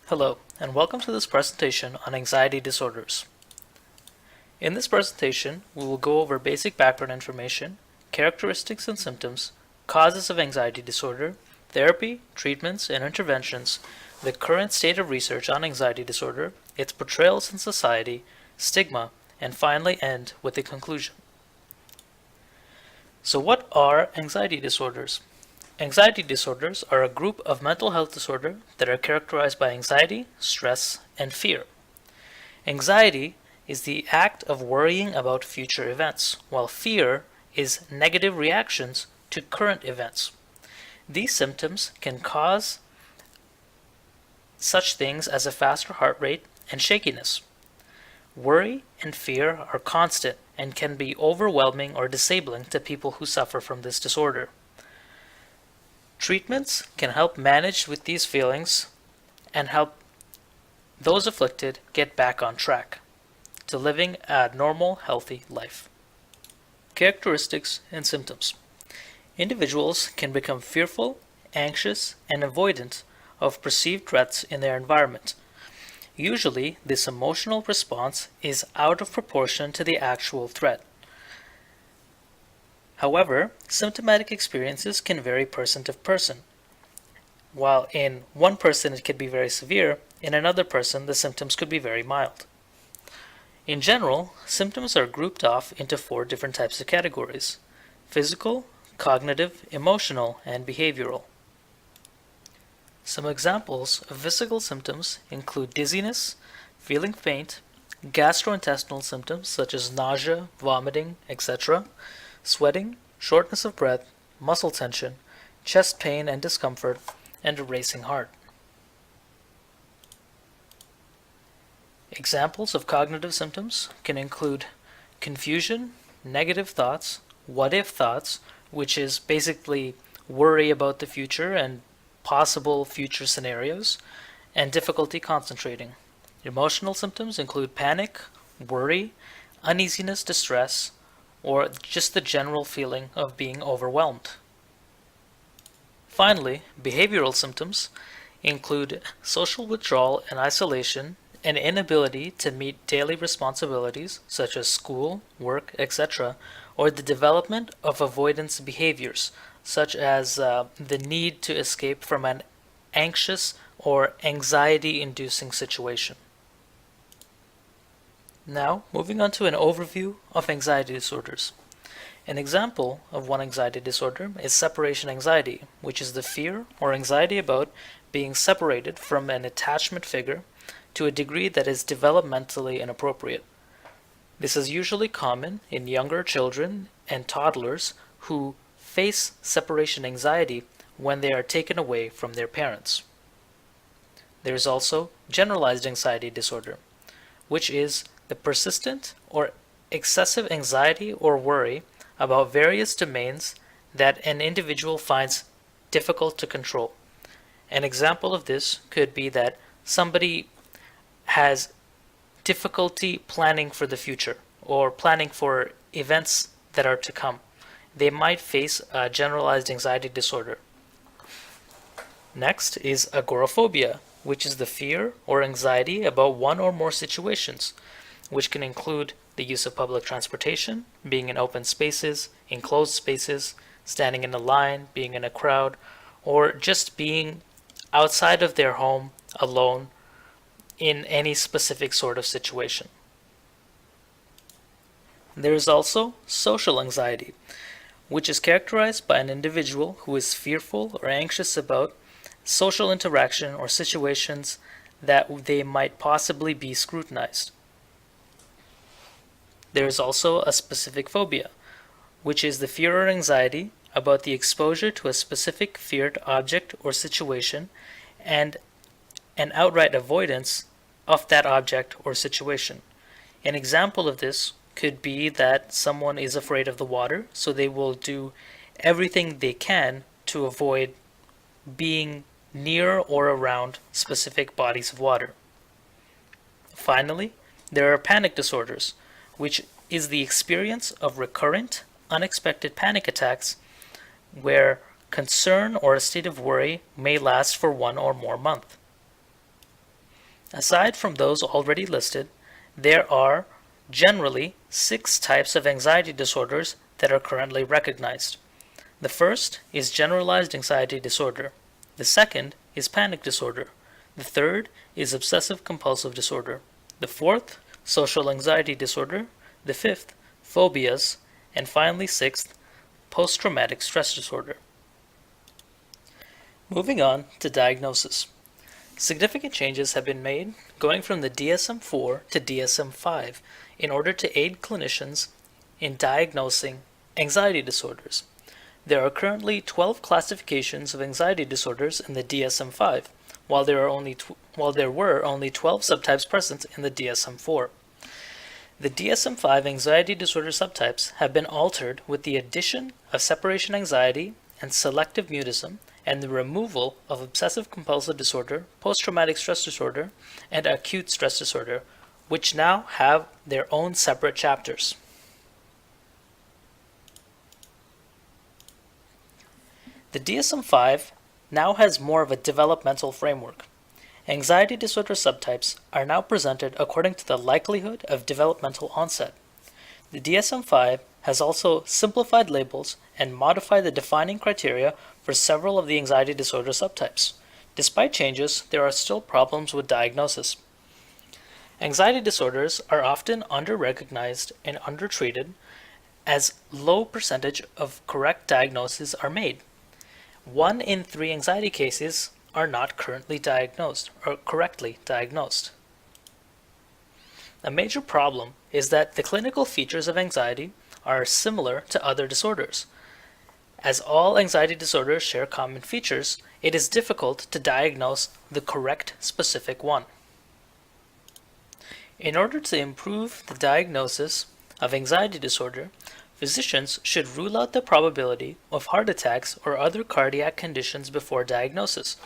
Hello, and welcome to this presentation on anxiety disorders. In this presentation, we will go over basic background information, characteristics and symptoms, causes of anxiety disorder, therapy, treatments, and interventions, the current state of research on anxiety disorder, its portrayals in society, stigma, and finally end with a conclusion. So what are anxiety disorders? Anxiety disorders are a group of mental health disorders that are characterized by anxiety, stress, and fear. Anxiety is the act of worrying about future events, while fear is negative reactions to current events. These symptoms can cause such things as a faster heart rate and shakiness. Worry and fear are constant and can be overwhelming or disabling to people who suffer from this disorder. Treatments can help manage with these feelings and help those afflicted get back on track to living a normal, healthy life. Characteristics and symptoms. Individuals can become fearful, anxious, and avoidant of perceived threats in their environment. Usually, this emotional response is out of proportion to the actual threat. However, symptomatic experiences can vary person to person. While in one person it could be very severe, in another person the symptoms could be very mild. In general, symptoms are grouped off into 4 different types of categories: physical, cognitive, emotional, and behavioral. Some examples of physical symptoms include dizziness, feeling faint, gastrointestinal symptoms such as nausea, vomiting, etc., sweating, shortness of breath, muscle tension, chest pain and discomfort, and a racing heart. Examples of cognitive symptoms can include confusion, negative thoughts, what-if thoughts, which is basically worry about the future and possible future scenarios, and difficulty concentrating. Emotional symptoms include panic, worry, uneasiness, distress, or just the general feeling of being overwhelmed. Finally, behavioral symptoms include social withdrawal and isolation, an inability to meet daily responsibilities such as school, work, etc., or the development of avoidance behaviors such as the need to escape from an anxious or anxiety-inducing situation. Now, moving on to an overview of anxiety disorders. An example of one anxiety disorder is separation anxiety, which is the fear or anxiety about being separated from an attachment figure to a degree that is developmentally inappropriate. This is usually common in younger children and toddlers who face separation anxiety when they are taken away from their parents. There is also generalized anxiety disorder, which is the persistent or excessive anxiety or worry about various domains that an individual finds difficult to control. An example of this could be that somebody has difficulty planning for the future or planning for events that are to come. They might face a generalized anxiety disorder. Next is agoraphobia, which is the fear or anxiety about one or more situations, which can include the use of public transportation, being in open spaces, enclosed spaces, standing in a line, being in a crowd, or just being outside of their home alone in any specific sort of situation. There is also social anxiety, which is characterized by an individual who is fearful or anxious about social interaction or situations that they might possibly be scrutinized. There is also a specific phobia, which is the fear or anxiety about the exposure to a specific feared object or situation and an outright avoidance of that object or situation. An example of this could be that someone is afraid of the water, so they will do everything they can to avoid being near or around specific bodies of water. Finally, there are panic disorders, which is the experience of recurrent, unexpected panic attacks where concern or a state of worry may last for 1 or more months. Aside from those already listed, there are generally 6 types of anxiety disorders that are currently recognized. The first is generalized anxiety disorder. The second is panic disorder. The third is obsessive compulsive disorder. The fourth, social anxiety disorder. The fifth, phobias. And finally, sixth, post-traumatic stress disorder. Moving on to diagnosis. Significant changes have been made going from the DSM-4 to DSM-5 in order to aid clinicians in diagnosing anxiety disorders. There are currently 12 classifications of anxiety disorders in the DSM-5, while there were only 12 subtypes present in the DSM-4. The DSM-5 anxiety disorder subtypes have been altered with the addition of separation anxiety and selective mutism, and the removal of obsessive compulsive disorder, post-traumatic stress disorder, and acute stress disorder, which now have their own separate chapters. The DSM-5 now has more of a developmental framework. Anxiety disorder subtypes are now presented according to the likelihood of developmental onset. The DSM-5 has also simplified labels and modified the defining criteria for several of the anxiety disorder subtypes. Despite changes, there are still problems with diagnosis. Anxiety disorders are often under-recognized and undertreated, as low percentage of correct diagnoses are made. 1 in 3 anxiety cases are not currently diagnosed or correctly diagnosed. A major problem is that the clinical features of anxiety are similar to other disorders. As all anxiety disorders share common features, it is difficult to diagnose the correct specific one. In order to improve the diagnosis of anxiety disorder, physicians should rule out the probability of heart attacks or other cardiac conditions before diagnosis.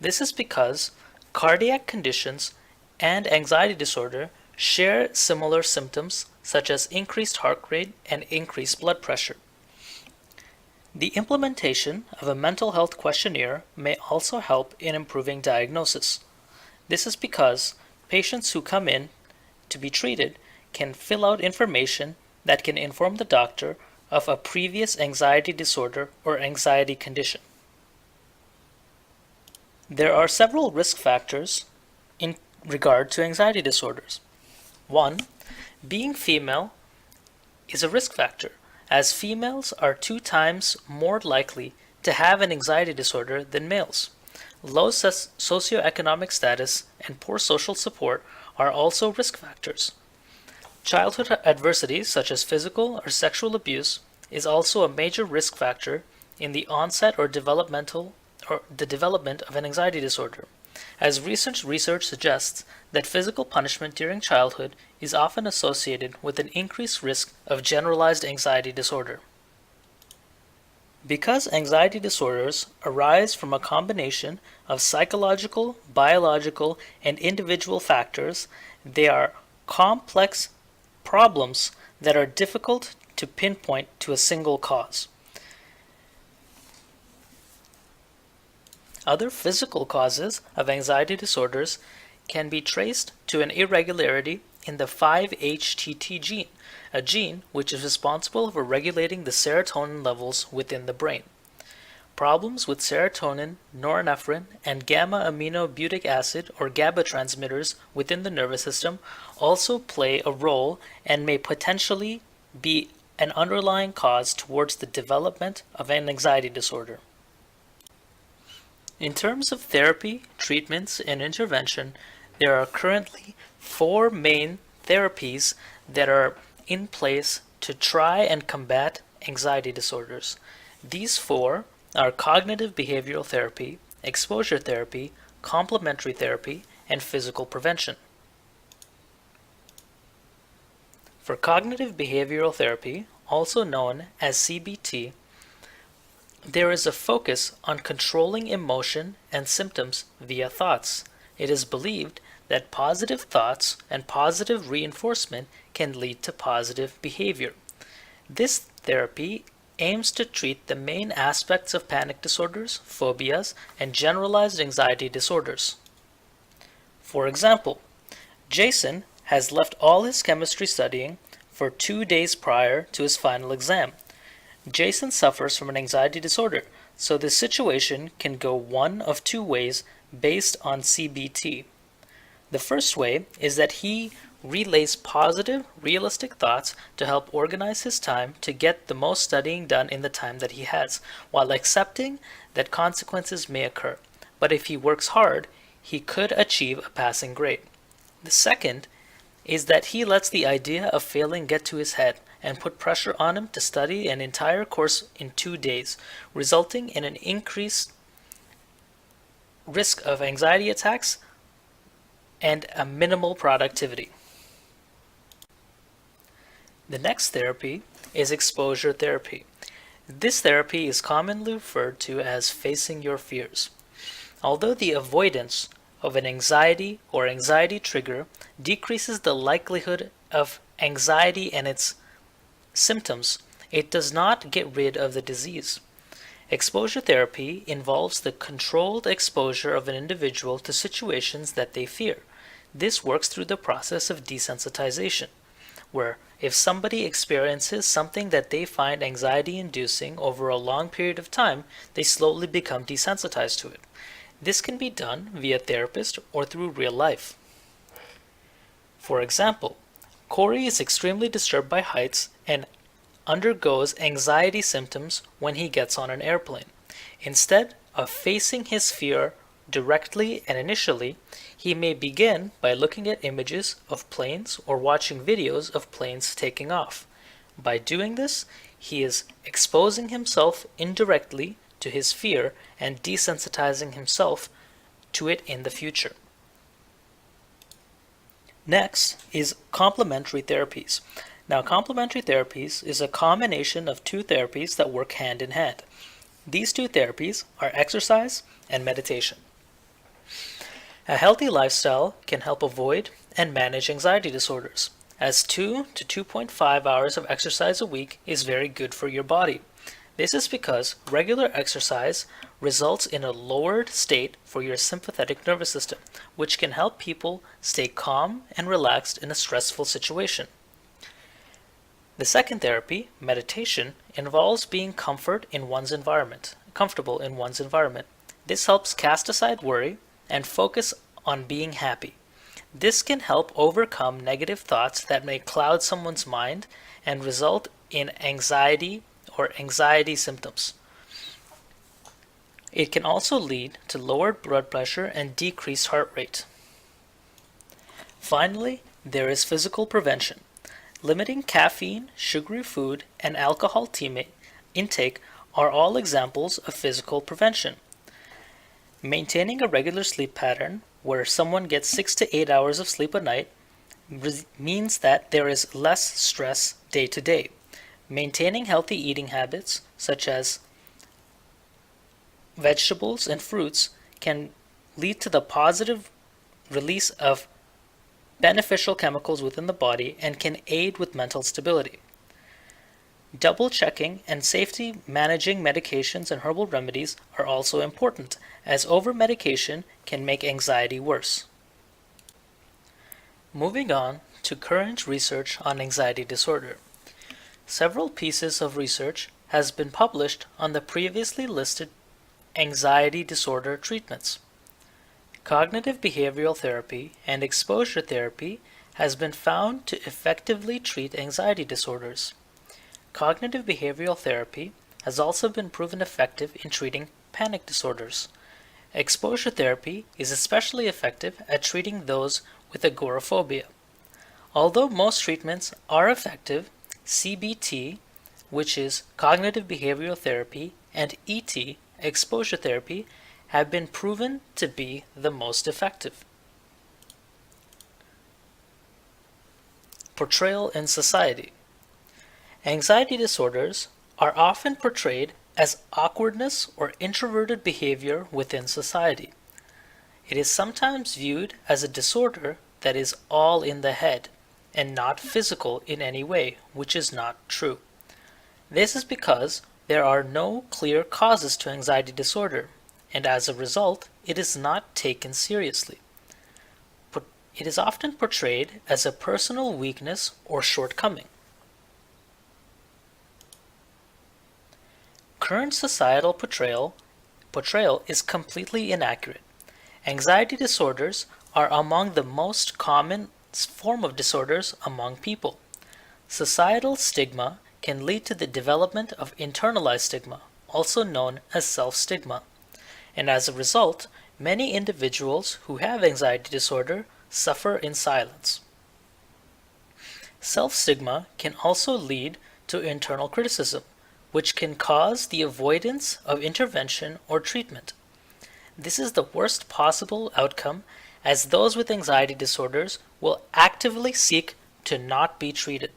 This is because cardiac conditions and anxiety disorder share similar symptoms such as increased heart rate and increased blood pressure. The implementation of a mental health questionnaire may also help in improving diagnosis. This is because patients who come in to be treated can fill out information that can inform the doctor of a previous anxiety disorder or anxiety condition. There are several risk factors in regard to anxiety disorders. 1. Being female is a risk factor, as females are 2 times more likely to have an anxiety disorder than males. Low socioeconomic status and poor social support are also risk factors. Childhood adversities such as physical or sexual abuse is also a major risk factor in the onset or the development of an anxiety disorder, as recent research suggests that physical punishment during childhood is often associated with an increased risk of generalized anxiety disorder. Because anxiety disorders arise from a combination of psychological, biological, and individual factors, they are complex problems that are difficult to pinpoint to a single cause. Other physical causes of anxiety disorders can be traced to an irregularity in the 5-HTT gene, a gene which is responsible for regulating the serotonin levels within the brain. Problems with serotonin, norepinephrine, and gamma-aminobutyric acid or GABA transmitters within the nervous system also play a role and may potentially be an underlying cause towards the development of an anxiety disorder. In terms of therapy, treatments, and intervention, there are currently 4 main therapies that are in place to try and combat anxiety disorders. These 4 are cognitive behavioral therapy, exposure therapy, complementary therapy, and physical prevention. For cognitive behavioral therapy, also known as CBT, there is a focus on controlling emotion and symptoms via thoughts. It is believed that positive thoughts and positive reinforcement can lead to positive behavior. This therapy aims to treat the main aspects of panic disorders, phobias, and generalized anxiety disorders. For example, Jason has left all his chemistry studying for 2 days prior to his final exam. Jason suffers from an anxiety disorder, so this situation can go one of two ways based on CBT. The first way is that he relays positive, realistic thoughts to help organize his time to get the most studying done in the time that he has, while accepting that consequences may occur. But if he works hard, he could achieve a passing grade. The second is that he lets the idea of failing get to his head and put pressure on him to study an entire course in 2 days, resulting in an increased risk of anxiety attacks and a minimal productivity. The next therapy is exposure therapy. This therapy is commonly referred to as facing your fears. Although the avoidance of an anxiety or anxiety trigger decreases the likelihood of anxiety and its symptoms, it does not get rid of the disease. Exposure therapy involves the controlled exposure of an individual to situations that they fear. This works through the process of desensitization, where if somebody experiences something that they find anxiety-inducing over a long period of time, they slowly become desensitized to it. This can be done via therapist or through real life. For example, Corey is extremely disturbed by heights and undergoes anxiety symptoms when he gets on an airplane. Instead of facing his fear directly and initially, he may begin by looking at images of planes or watching videos of planes taking off. By doing this, he is exposing himself indirectly to his fear and desensitizing himself to it in the future. Next is complementary therapies. Now, complementary therapies is a combination of two therapies that work hand in hand. These two therapies are exercise and meditation. A healthy lifestyle can help avoid and manage anxiety disorders, as 2 to 2.5 hours of exercise a week is very good for your body. This is because regular exercise results in a lowered state for your sympathetic nervous system, which can help people stay calm and relaxed in a stressful situation. The second therapy, meditation, involves being comfortable in one's environment. This helps cast aside worry and focus on being happy. This can help overcome negative thoughts that may cloud someone's mind and result in anxiety or anxiety symptoms. It can also lead to lowered blood pressure and decreased heart rate. Finally, there is physical prevention. Limiting caffeine, sugary food, and alcohol intake are all examples of physical prevention. Maintaining a regular sleep pattern where someone gets 6 to 8 hours of sleep a night means that there is less stress day to day. Maintaining healthy eating habits such as vegetables and fruits can lead to the positive release of beneficial chemicals within the body and can aid with mental stability. Double checking and safely managing medications and herbal remedies are also important, as over-medication can make anxiety worse. Moving on to current research on anxiety disorder. Several pieces of research has been published on the previously listed anxiety disorder treatments. Cognitive behavioral therapy and exposure therapy has been found to effectively treat anxiety disorders. Cognitive behavioral therapy has also been proven effective in treating panic disorders. Exposure therapy is especially effective at treating those with agoraphobia. Although most treatments are effective, CBT, which is cognitive behavioral therapy, and ET, exposure therapy, have been proven to be the most effective. Portrayal in society. Anxiety disorders are often portrayed as awkwardness or introverted behavior within society. It is sometimes viewed as a disorder that is all in the head and not physical in any way, which is not true. This is because there are no clear causes to anxiety disorder, and as a result, it is not taken seriously. it is often portrayed as a personal weakness or shortcoming. Current societal portrayal is completely inaccurate. Anxiety disorders are among the most common form of disorders among people. Societal stigma can lead to the development of internalized stigma, also known as self-stigma. And as a result, many individuals who have anxiety disorder suffer in silence. Self-stigma can also lead to internal criticism, which can cause the avoidance of intervention or treatment. This is the worst possible outcome, as those with anxiety disorders will actively seek to not be treated.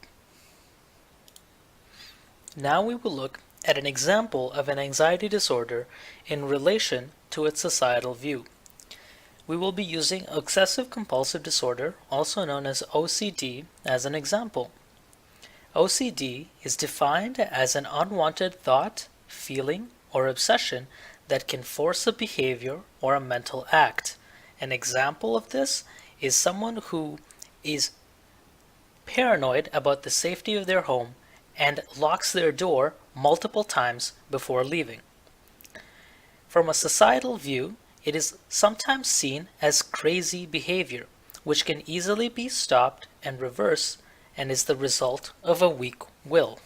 Now we will look at an example of an anxiety disorder in relation to its societal view. We will be using obsessive compulsive disorder, also known as OCD, as an example. OCD is defined as an unwanted thought, feeling, or obsession that can force a behavior or a mental act. An example of this is someone who is paranoid about the safety of their home and locks their door multiple times before leaving. From a societal view, it is sometimes seen as crazy behavior, which can easily be stopped and reversed and is the result of a weak will.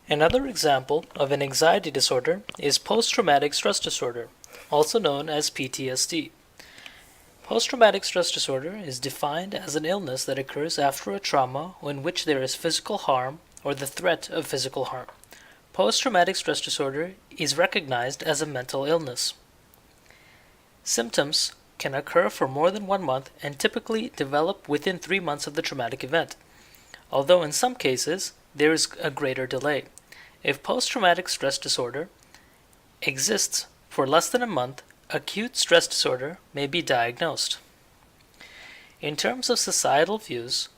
Another example of an anxiety disorder is post-traumatic stress disorder, also known as PTSD. Post-traumatic stress disorder is defined as an illness that occurs after a trauma in which there is physical harm or the threat of physical harm. Post-traumatic stress disorder is recognized as a mental illness. Symptoms can occur for more than 1 month and typically develop within 3 months of the traumatic event, although in some cases there is a greater delay. If post-traumatic stress disorder exists for less than a month, acute stress disorder may be diagnosed. In terms of societal views,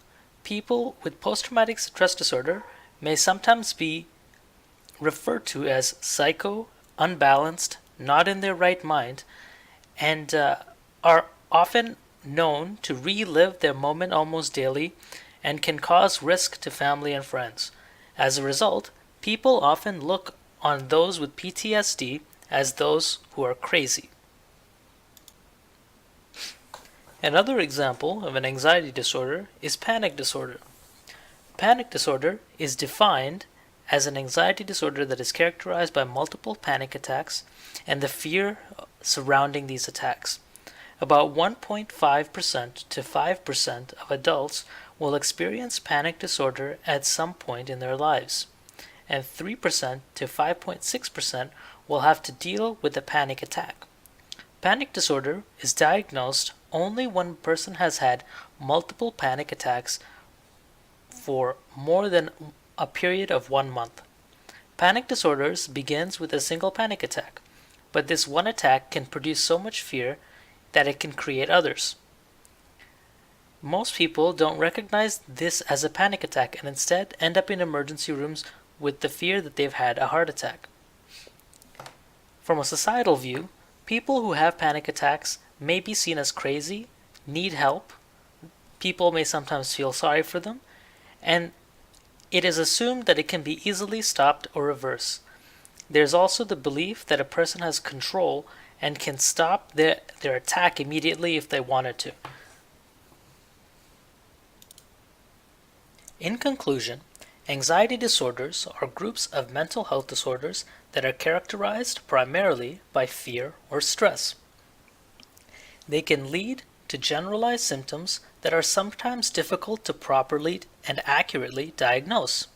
people with post-traumatic stress disorder may sometimes be referred to as psycho, unbalanced, not in their right mind, and are often known to relive their moment almost daily and can cause risk to family and friends. As a result, people often look on those with PTSD as those who are crazy. Another example of an anxiety disorder is panic disorder. Panic disorder is defined as an anxiety disorder that is characterized by multiple panic attacks and the fear surrounding these attacks. About 1.5% to 5% of adults will experience panic disorder at some point in their lives, and 3% to 5.6% will have to deal with a panic attack. Panic disorder is diagnosed only when a person has had multiple panic attacks for more than a period of 1 month. Panic disorders begins with a single panic attack, but this one attack can produce so much fear that it can create others. Most people don't recognize this as a panic attack and instead end up in emergency rooms with the fear that they've had a heart attack. From a societal view, people who have panic attacks may be seen as crazy, need help, people may sometimes feel sorry for them, and it is assumed that it can be easily stopped or reversed. There's also the belief that a person has control and can stop their attack immediately if they wanted to. In conclusion, anxiety disorders are groups of mental health disorders that are characterized primarily by fear or stress. They can lead to generalized symptoms that are sometimes difficult to properly and accurately diagnose.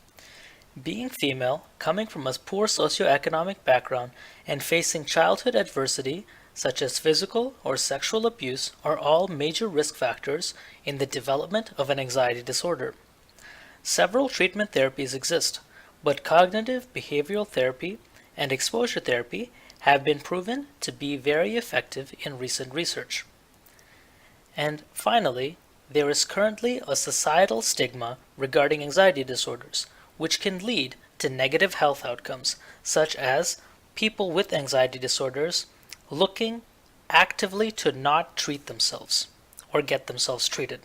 Being female, coming from a poor socioeconomic background, and facing childhood adversity such as physical or sexual abuse are all major risk factors in the development of an anxiety disorder. Several treatment therapies exist, but cognitive behavioral therapy and exposure therapy have been proven to be very effective in recent research. And finally, there is currently a societal stigma regarding anxiety disorders, which can lead to negative health outcomes, such as people with anxiety disorders looking actively to not treat themselves or get themselves treated.